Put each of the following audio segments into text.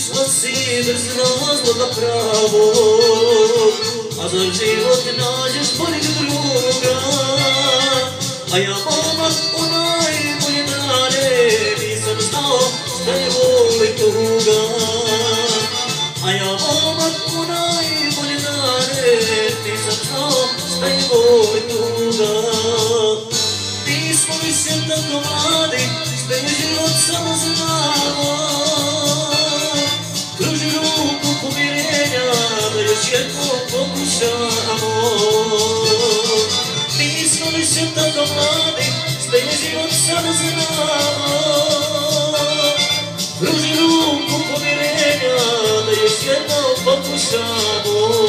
Otišla si bez razloga pravog, a za život nađeš boljeg druga. A ja momak u najbolje dane nisam znao šta je bol i tuga. A ja momak u najbolje dane nisam znao šta je bol i tuga. Nismo više tako mladi, šta je život samo znamo. Pruži ruku pomirenja, da još jednom pokušamo. Nismo više tako mladi, šta je život samo znamo. Pruži ruku pomirenja, da još jednom pokušamo.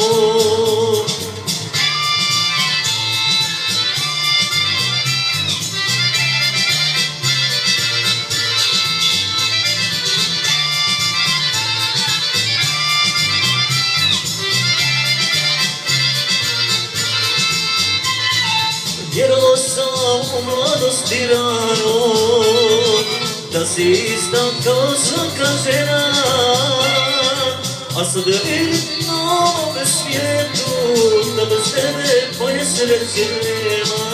Vjerovao sam u mladosti rano, da si ista kao svaka žena. A sad vidim na ovome svijetu, da bez tebe moje sreće nema.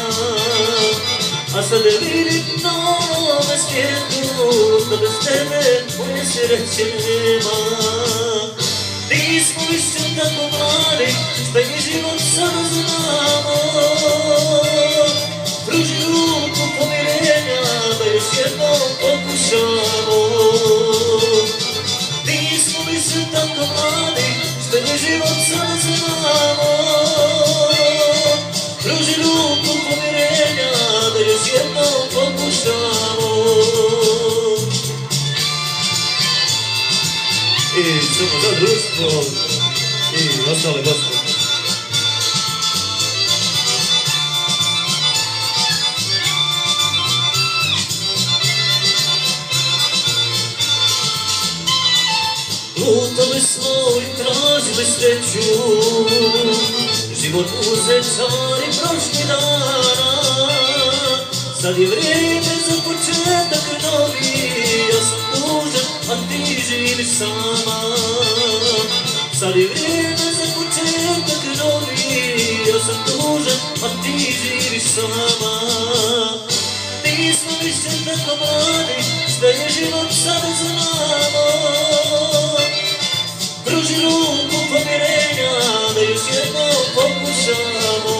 A sad vidim na ovome svijetu, da bez tebe moje sreće nema. Nismo više tako mladi, šta je život samo znamo. Pruži ruku pomirenja, da još jednom pokušamo. Nismo više tako mladi, šta je život samo znamo. Pruži ruku pomirenja, da još jednom pokušamo. I samo za društvo i ostale goste. Lutali smo i tražili sreću, život uzet cari prošli dana. Sad je vrijeme za početak novi, ja sam tužan, a ti živiš sama. Sad je vrijeme za početak novi, ja sam tužan, a ti živiš sama. Nismo više tako mladi, šta je život sad znamo. Pruži ruku pomirenja, da još jednom pokušamo.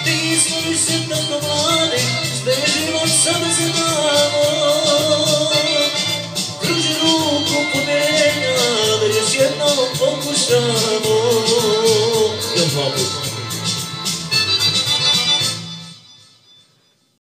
Nismo više tako mladi, šta je život sad znamo. Pruži ruku pomirenja, da još jednom pokušamo. Još dva puta.